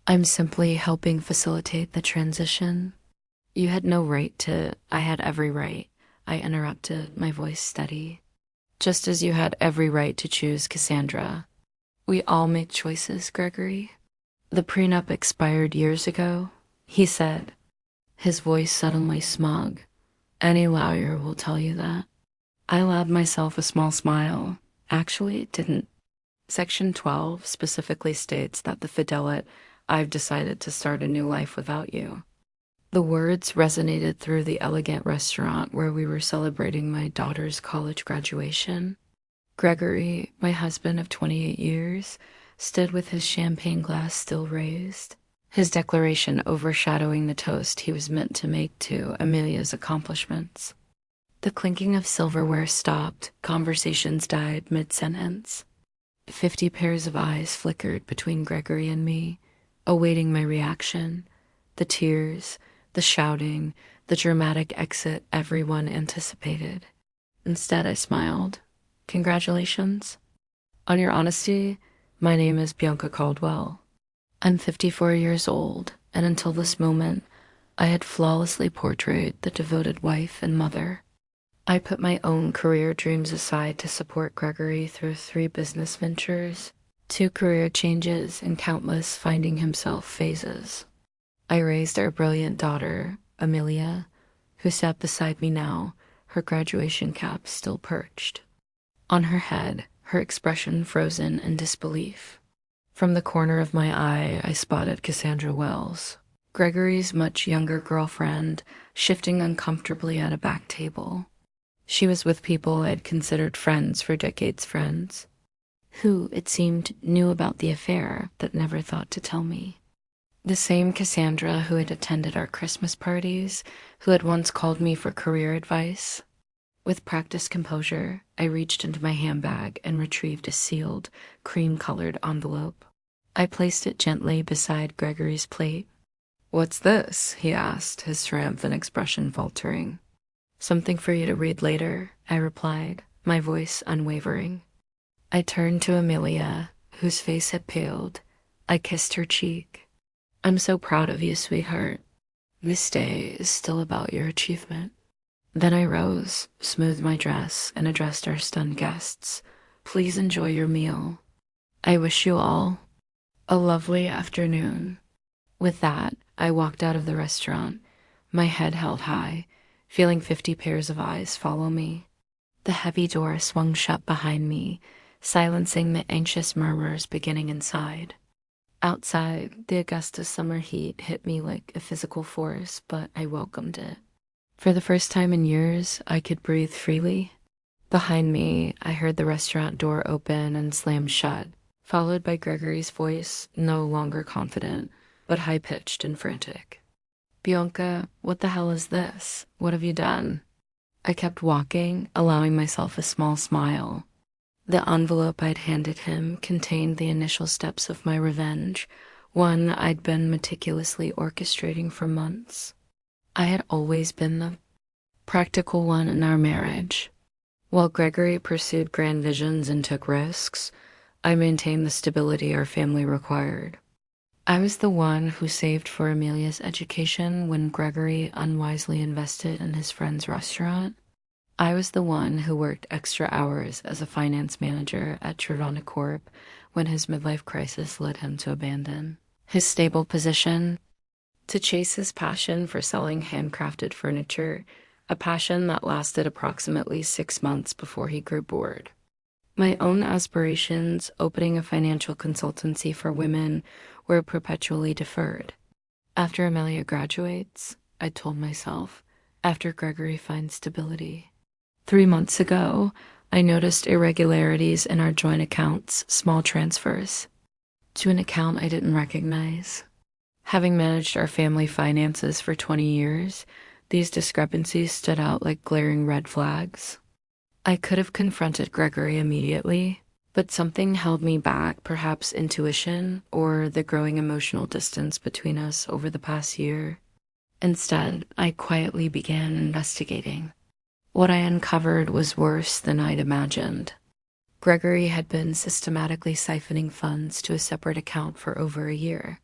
I'm simply helping facilitate the transition. You had no right to. I had every right. I interrupted, my voice steady. Just as you had every right to choose Cassandra. We all make choices, Gregory. The prenup expired years ago, he said, his voice suddenly smug. Any lawyer will tell you that. I allowed myself a small smile. Actually, it didn't. Section 12 specifically states that the fidelity, I've decided to start a new life without you. The words resonated through the elegant restaurant where we were celebrating my daughter's college graduation. Gregory, my husband of 28 years, stood with his champagne glass still raised, his declaration overshadowing the toast he was meant to make to Amelia's accomplishments. The clinking of silverware stopped, conversations died mid-sentence. 50 pairs of eyes flickered between Gregory and me, awaiting my reaction, the tears, the shouting, the dramatic exit everyone anticipated. Instead, I smiled. Congratulations. On your honesty, my name is Bianca Caldwell. I'm 54 years old, and until this moment, I had flawlessly portrayed the devoted wife and mother. I put my own career dreams aside to support Gregory through 3 business ventures, 2 career changes, and countless finding himself phases. I raised our brilliant daughter, Amelia, who sat beside me now, her graduation cap still perched. On her head, her expression frozen in disbelief. From the corner of my eye, I spotted Cassandra Wells, Gregory's much younger girlfriend, shifting uncomfortably at a back table. She was with people I'd considered friends for decades friends, who, it seemed, knew about the affair but never thought to tell me. The same Cassandra who had attended our Christmas parties, who had once called me for career advice. With practiced composure, I reached into my handbag and retrieved a sealed, cream-colored envelope. I placed it gently beside Gregory's plate. "What's this?" he asked, his triumphant expression faltering. "Something for you to read later," I replied, my voice unwavering. I turned to Amelia, whose face had paled. I kissed her cheek. "I'm so proud of you, sweetheart. This day is still about your achievement." Then I rose, smoothed my dress, and addressed our stunned guests. "Please enjoy your meal. I wish you all a lovely afternoon." With that, I walked out of the restaurant, my head held high, feeling 50 pairs of eyes follow me. The heavy door swung shut behind me, silencing the anxious murmurs beginning inside. Outside, the Augusta summer heat hit me like a physical force, but I welcomed it. For the first time in years, I could breathe freely. Behind me, I heard the restaurant door open and slam shut, followed by Gregory's voice, no longer confident, but high-pitched and frantic. "Bianca, what the hell is this? What have you done?" I kept walking, allowing myself a small smile. The envelope I'd handed him contained the initial steps of my revenge, one I'd been meticulously orchestrating for months. I had always been the practical one in our marriage. While Gregory pursued grand visions and took risks, I maintained the stability our family required. I was the one who saved for Amelia's education when Gregory unwisely invested in his friend's restaurant. I was the one who worked extra hours as a finance manager at Trevana Corp when his midlife crisis led him to abandon his stable position to chase his passion for selling handcrafted furniture, a passion that lasted approximately 6 months before he grew bored. My own aspirations, opening a financial consultancy for women, were perpetually deferred. After Amelia graduates, I told myself, after Gregory finds stability. 3 months ago, I noticed irregularities in our joint accounts, small transfers, to an account I didn't recognize. Having managed our family finances for 20 years, these discrepancies stood out like glaring red flags. I could have confronted Gregory immediately, but something held me back, perhaps intuition or the growing emotional distance between us over the past year. Instead, I quietly began investigating. What I uncovered was worse than I'd imagined. Gregory had been systematically siphoning funds to a separate account for over a year.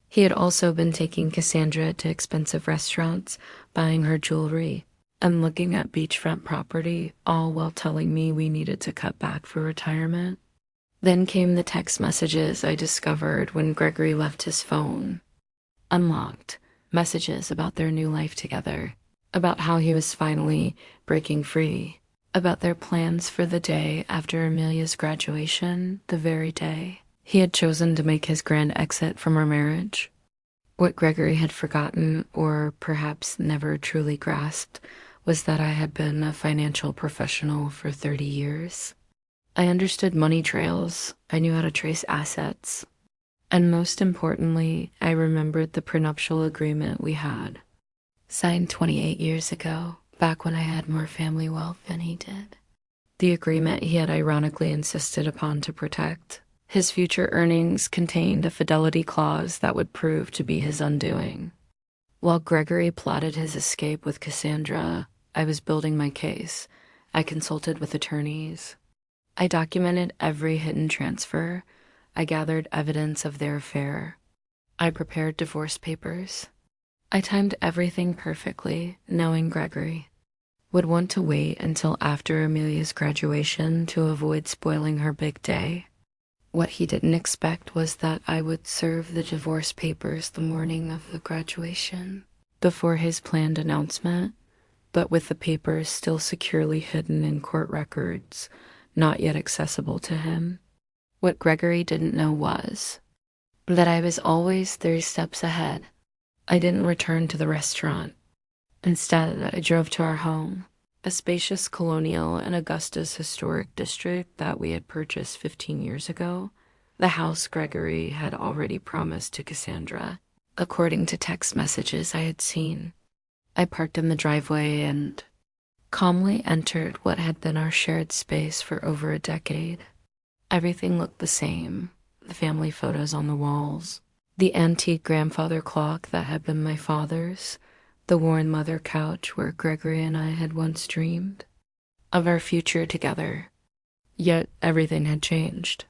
He had also been taking Cassandra to expensive restaurants, buying her jewelry, and looking at beachfront property, all while telling me we needed to cut back for retirement. Then came the text messages I discovered when Gregory left his phone. Unlocked. Messages about their new life together, about how he was finally breaking free, about their plans for the day after Amelia's graduation, the very day he had chosen to make his grand exit from our marriage. What Gregory had forgotten, or perhaps never truly grasped, was that I had been a financial professional for 30 years. I understood money trails, I knew how to trace assets, and most importantly, I remembered the prenuptial agreement we had, signed 28 years ago, back when I had more family wealth than he did. The agreement he had ironically insisted upon to protect. His future earnings contained a fidelity clause that would prove to be his undoing. While Gregory plotted his escape with Cassandra, I was building my case. I consulted with attorneys. I documented every hidden transfer. I gathered evidence of their affair. I prepared divorce papers. I timed everything perfectly, knowing Gregory would want to wait until after Amelia's graduation to avoid spoiling her big day. What he didn't expect was that I would serve the divorce papers the morning of the graduation, before his planned announcement, but with the papers still securely hidden in court records, not yet accessible to him. What Gregory didn't know was that I was always 3 steps ahead. I didn't return to the restaurant. Instead, I drove to our home, a spacious colonial in Augusta's historic district that we had purchased 15 years ago, the house Gregory had already promised to Cassandra, according to text messages I had seen. I parked in the driveway and calmly entered what had been our shared space for over a decade. Everything looked the same, the family photos on the walls, the antique grandfather clock that had been my father's, the worn leather couch where Gregory and I had once dreamed of our future together. Yet everything had changed.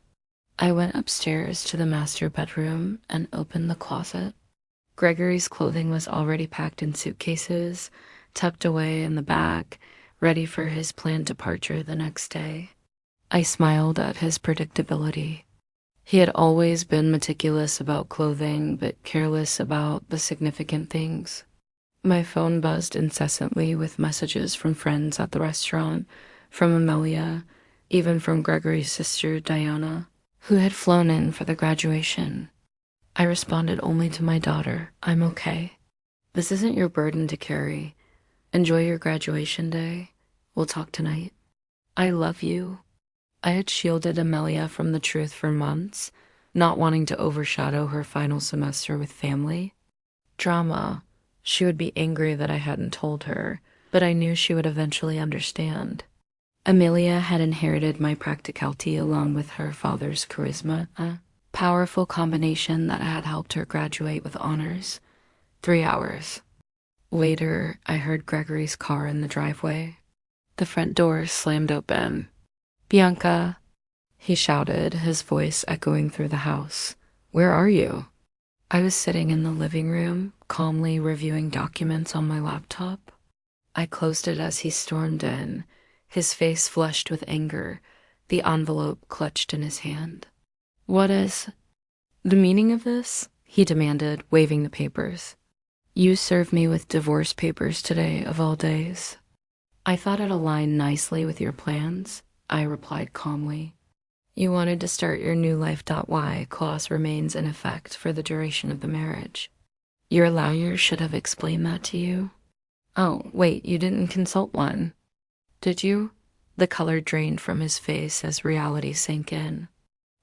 I went upstairs to the master bedroom and opened the closet. Gregory's clothing was already packed in suitcases, tucked away in the back, ready for his planned departure the next day. I smiled at his predictability. He had always been meticulous about clothing, but careless about the significant things. My phone buzzed incessantly with messages from friends at the restaurant, from Amelia, even from Gregory's sister, Diana, who had flown in for the graduation. I responded only to my daughter, "I'm okay. This isn't your burden to carry. Enjoy your graduation day. We'll talk tonight. I love you." I had shielded Amelia from the truth for months, not wanting to overshadow her final semester with family drama. She would be angry that I hadn't told her, but I knew she would eventually understand. Amelia had inherited my practicality along with her father's charisma, a powerful combination that had helped her graduate with honors. 3 hours later, I heard Gregory's car in the driveway. The front door slammed open. "Bianca," he shouted, his voice echoing through the house. "Where are you?" I was sitting in the living room, calmly reviewing documents on my laptop. I closed it as he stormed in, his face flushed with anger, the envelope clutched in his hand. "What is the meaning of this?" he demanded, waving the papers. "You served me with divorce papers today, of all days." "I thought it aligned nicely with your plans," I replied calmly. "You wanted to start your new life. Y clause remains in effect for the duration of the marriage. Your lawyer should have explained that to you." "Oh, wait, you didn't consult one, did you?" The color drained from his face as reality sank in.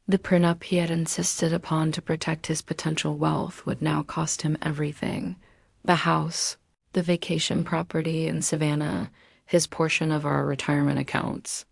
The prenup he had insisted upon to protect his potential wealth would now cost him everything. The house, the vacation property in Savannah, his portion of our retirement accounts.